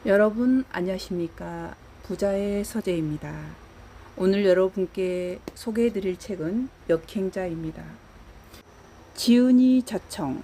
여러분 안녕하십니까? 부자의 서재입니다. 오늘 여러분께 소개해 드릴 책은 역행자입니다. 지은이 자청,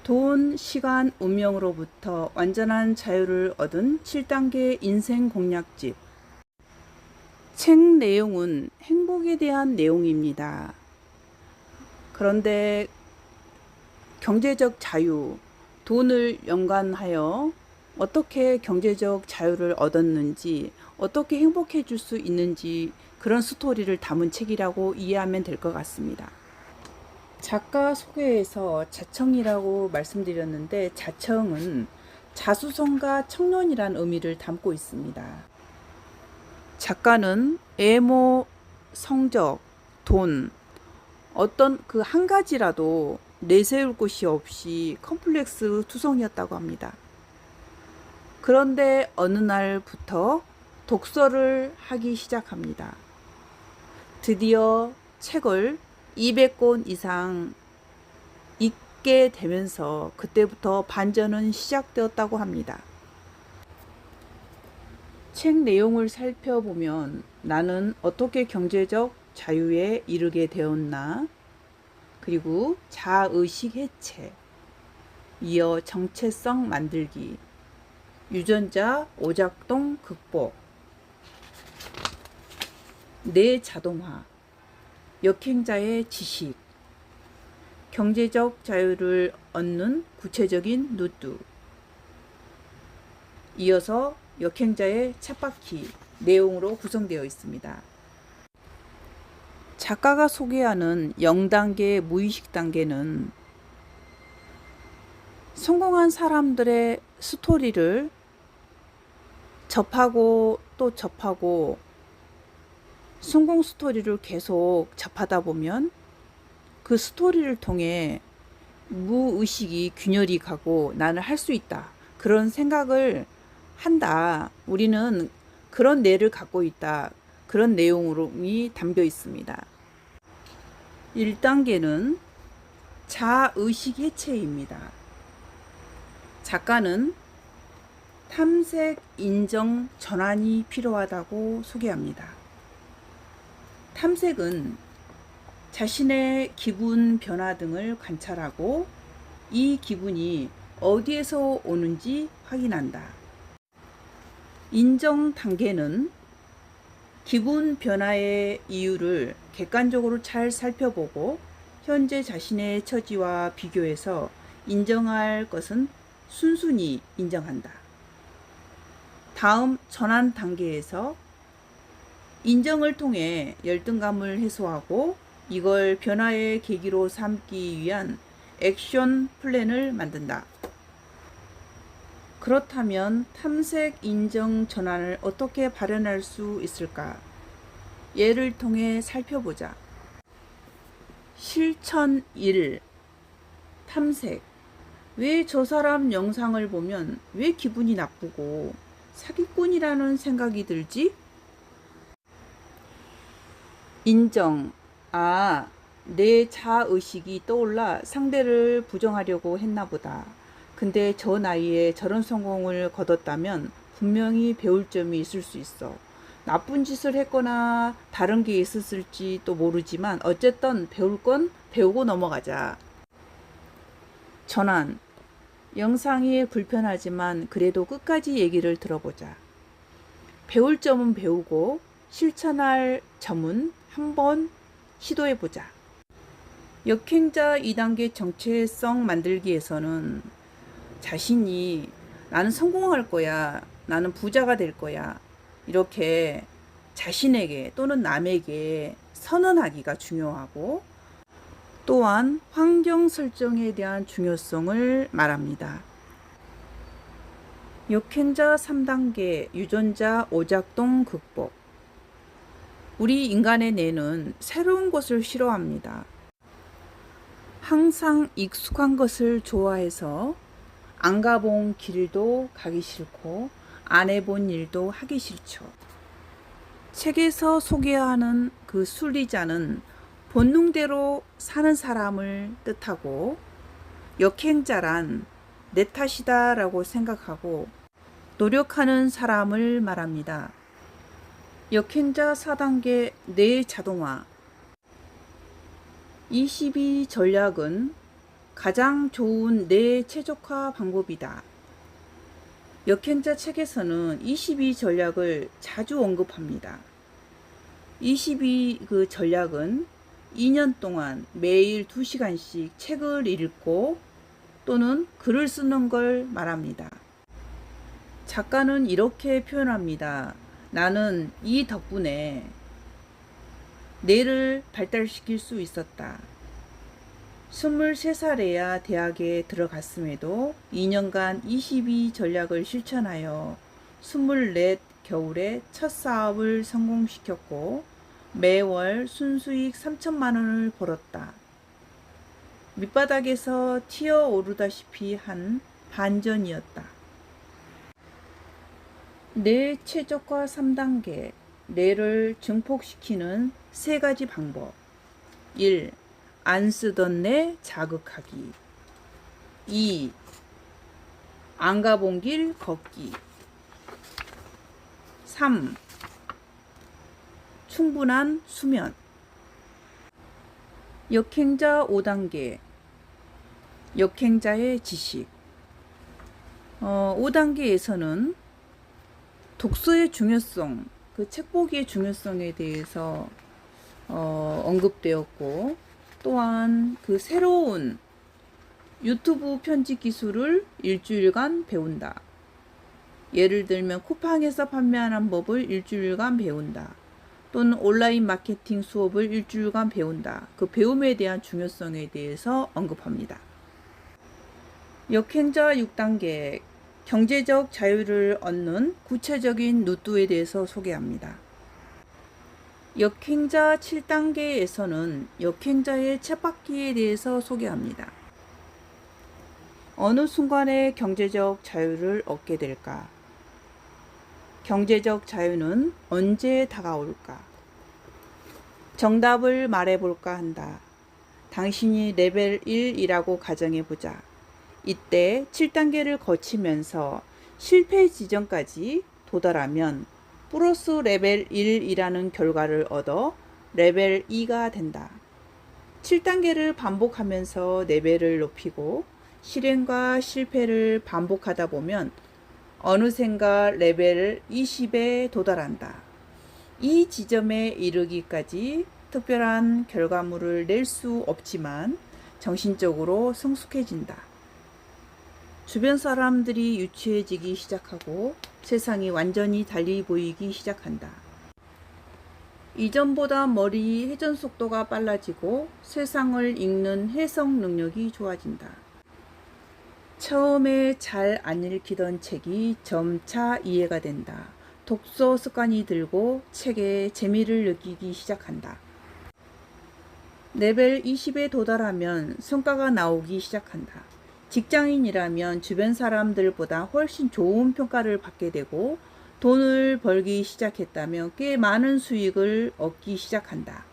돈, 시간, 운명으로부터 완전한 자유를 얻은 7단계 인생 공략집. 책 내용은 행복에 대한 내용입니다. 그런데 경제적 자유, 돈을 연관하여 어떻게 경제적 자유를 얻었는지, 어떻게 행복해질 수 있는지 그런 스토리를 담은 책이라고 이해하면 될 것 같습니다. 작가 소개에서 자청이라고 말씀드렸는데, 자청은 자수성가 청년이란 의미를 담고 있습니다. 작가는 외모, 성적, 돈, 어떤 그 한 가지라도 내세울 곳이 없이 컴플렉스 투성이었다고 합니다. 그런데 어느 날부터 독서를 하기 시작합니다. 드디어 책을 200권 이상 읽게 되면서 그때부터 반전은 시작되었다고 합니다. 책 내용을 살펴보면 나는 어떻게 경제적 자유에 이르게 되었나, 그리고 자의식 해체, 이어 정체성 만들기, 유전자 오작동 극복, 뇌 자동화, 역행자의 지식, 경제적 자유를 얻는 구체적인 루트, 이어서 역행자의 쳇바퀴 내용으로 구성되어 있습니다. 작가가 소개하는 0단계 무의식 단계는 성공한 사람들의 스토리를 접하고 또 접하고 성공 스토리를 계속 접하다 보면 그 스토리를 통해 무의식이 균열이 가고 나는 할 수 있다, 그런 생각을 한다, 우리는 그런 뇌를 갖고 있다, 그런 내용이 담겨 있습니다. 1단계는 자의식 해체입니다. 작가는 탐색, 인정, 전환이 필요하다고 소개합니다. 탐색은 자신의 기분 변화 등을 관찰하고 이 기분이 어디에서 오는지 확인한다. 인정 단계는 기분 변화의 이유를 객관적으로 잘 살펴보고 현재 자신의 처지와 비교해서 인정할 것은 순순히 인정한다. 다음 전환 단계에서 인정을 통해 열등감을 해소하고 이걸 변화의 계기로 삼기 위한 액션 플랜을 만든다. 그렇다면 탐색, 인정, 전환을 어떻게 발현할 수 있을까? 예를 통해 살펴보자. 실천 1. 탐색. 왜 저 사람 영상을 보면 왜 기분이 나쁘고 사기꾼이라는 생각이 들지? 인정. 내 자의식이 떠올라 상대를 부정하려고 했나 보다. 근데 저 나이에 저런 성공을 거뒀다면 분명히 배울 점이 있을 수 있어. 나쁜 짓을 했거나 다른 게 있었을지 또 모르지만 어쨌든 배울 건 배우고 넘어가자. 전환. 영상이 불편하지만 그래도 끝까지 얘기를 들어보자. 배울 점은 배우고 실천할 점은 한번 시도해보자. 역행자 2단계 정체성 만들기에서는 자신이 나는 성공할 거야, 나는 부자가 될 거야, 이렇게 자신에게 또는 남에게 선언하기가 중요하고, 또한 환경 설정에 대한 중요성을 말합니다. 역행자 3단계 유전자 오작동 극복. 우리 인간의 뇌는 새로운 것을 싫어합니다. 항상 익숙한 것을 좋아해서 안 가본 길도 가기 싫고 안 해본 일도 하기 싫죠. 책에서 소개하는 그 순리자는 본능대로 사는 사람을 뜻하고, 역행자란 내 탓이다 라고 생각하고 노력하는 사람을 말합니다. 역행자 4단계 뇌 자동화. 22 전략은 가장 좋은 뇌 최적화 방법이다. 역행자 책에서는 22 전략을 자주 언급합니다. 22 그 전략은 2년 동안 매일 2시간씩 책을 읽고 또는 글을 쓰는 걸 말합니다. 작가는 이렇게 표현합니다. 나는 이 덕분에 뇌를 발달시킬 수 있었다. 23살에야 대학에 들어갔음에도 2년간 22 전략을 실천하여 24 겨울에 첫 사업을 성공시켰고 매월 순수익 3천만 원을 벌었다. 밑바닥에서 튀어오르다시피 한 반전이었다. 뇌 최적화 3단계 뇌를 증폭시키는 3가지 방법. 1. 안 쓰던 뇌 자극하기. 2. 안 가본 길 걷기. 3. 충분한 수면. 역행자 5단계 역행자의 지식. 5단계에서는 독서의 중요성, 그 책보기의 중요성에 대해서 언급되었고, 또한 그 새로운 유튜브 편집 기술을 일주일간 배운다. 예를 들면 쿠팡에서 판매하는 법을 일주일간 배운다. 또는 온라인 마케팅 수업을 일주일간 배운다. 그 배움에 대한 중요성에 대해서 언급합니다. 역행자 6단계 경제적 자유를 얻는 구체적인 루트에 대해서 소개합니다. 역행자 7단계에서는 역행자의 쳇바퀴에 대해서 소개합니다. 어느 순간에 경제적 자유를 얻게 될까? 경제적 자유는 언제 다가올까? 정답을 말해볼까 한다. 당신이 레벨 1이라고 가정해보자. 이때 7단계를 거치면서 실패 지점까지 도달하면 플러스 레벨 1이라는 결과를 얻어 레벨 2가 된다. 7단계를 반복하면서 레벨을 높이고 실행과 실패를 반복하다 보면 어느샌가 레벨 20에 도달한다. 이 지점에 이르기까지 특별한 결과물을 낼 수 없지만 정신적으로 성숙해진다. 주변 사람들이 유치해지기 시작하고 세상이 완전히 달리 보이기 시작한다. 이전보다 머리 회전 속도가 빨라지고 세상을 읽는 해석 능력이 좋아진다. 처음에 잘 안 읽히던 책이 점차 이해가 된다. 독서 습관이 들고 책에 재미를 느끼기 시작한다. 레벨 20에 도달하면 성과가 나오기 시작한다. 직장인이라면 주변 사람들보다 훨씬 좋은 평가를 받게 되고 돈을 벌기 시작했다면 꽤 많은 수익을 얻기 시작한다.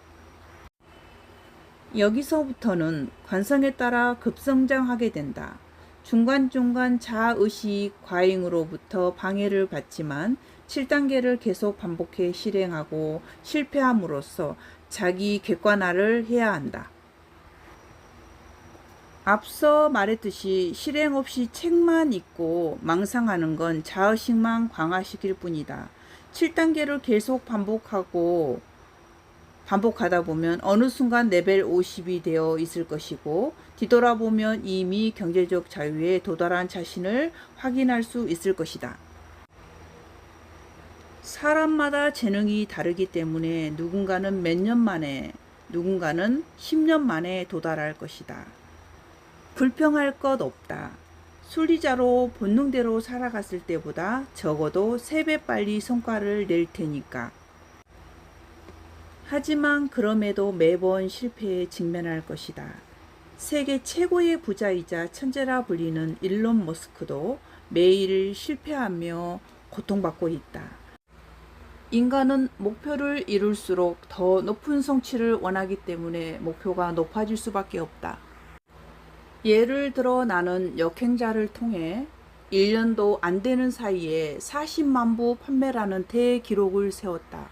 여기서부터는 관성에 따라 급성장하게 된다. 중간중간 자의식 과잉으로부터 방해를 받지만 7단계를 계속 반복해 실행하고 실패함으로써 자기 객관화를 해야 한다. 앞서 말했듯이 실행 없이 책만 읽고 망상하는 건 자의식만 강화시킬 뿐이다. 7단계를 계속 반복하다 보면 어느 순간 레벨 50이 되어 있을 것이고 뒤돌아보면 이미 경제적 자유에 도달한 자신을 확인할 수 있을 것이다. 사람마다 재능이 다르기 때문에 누군가는 몇 년 만에, 누군가는 10년 만에 도달할 것이다. 불평할 것 없다. 순리자로 본능대로 살아갔을 때보다 적어도 3배 빨리 성과를 낼 테니까. 하지만 그럼에도 매번 실패에 직면할 것이다. 세계 최고의 부자이자 천재라 불리는 일론 머스크도 매일 실패하며 고통받고 있다. 인간은 목표를 이룰수록 더 높은 성취를 원하기 때문에 목표가 높아질 수밖에 없다. 예를 들어 나는 역행자를 통해 1년도 안 되는 사이에 40만 부 판매라는 대기록을 세웠다.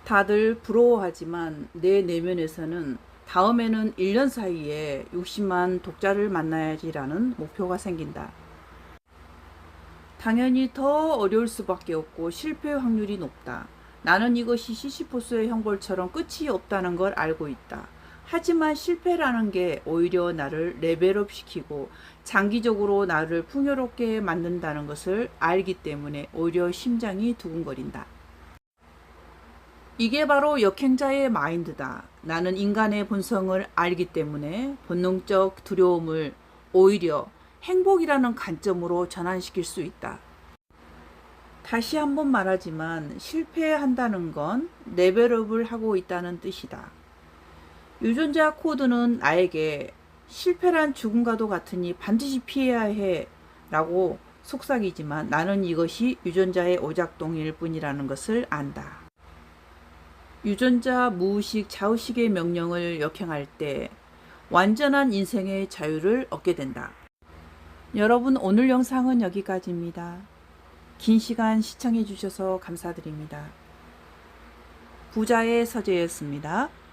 다들 부러워하지만 내 내면에서는 다음에는 1년 사이에 60만 독자를 만나야지라는 목표가 생긴다. 당연히 더 어려울 수밖에 없고 실패 확률이 높다. 나는 이것이 시시포스의 형벌처럼 끝이 없다는 걸 알고 있다. 하지만 실패라는 게 오히려 나를 레벨업 시키고 장기적으로 나를 풍요롭게 만든다는 것을 알기 때문에 오히려 심장이 두근거린다. 이게 바로 역행자의 마인드다. 나는 인간의 본성을 알기 때문에 본능적 두려움을 오히려 행복이라는 관점으로 전환시킬 수 있다. 다시 한번 말하지만 실패한다는 건 레벨업을 하고 있다는 뜻이다. 유전자 코드는 나에게 실패란 죽음과도 같으니 반드시 피해야 해 라고 속삭이지만 나는 이것이 유전자의 오작동일 뿐이라는 것을 안다. 유전자 무의식 자의식의 명령을 역행할 때 완전한 인생의 자유를 얻게 된다. 여러분, 오늘 영상은 여기까지입니다. 긴 시간 시청해 주셔서 감사드립니다. 부자의 서재였습니다.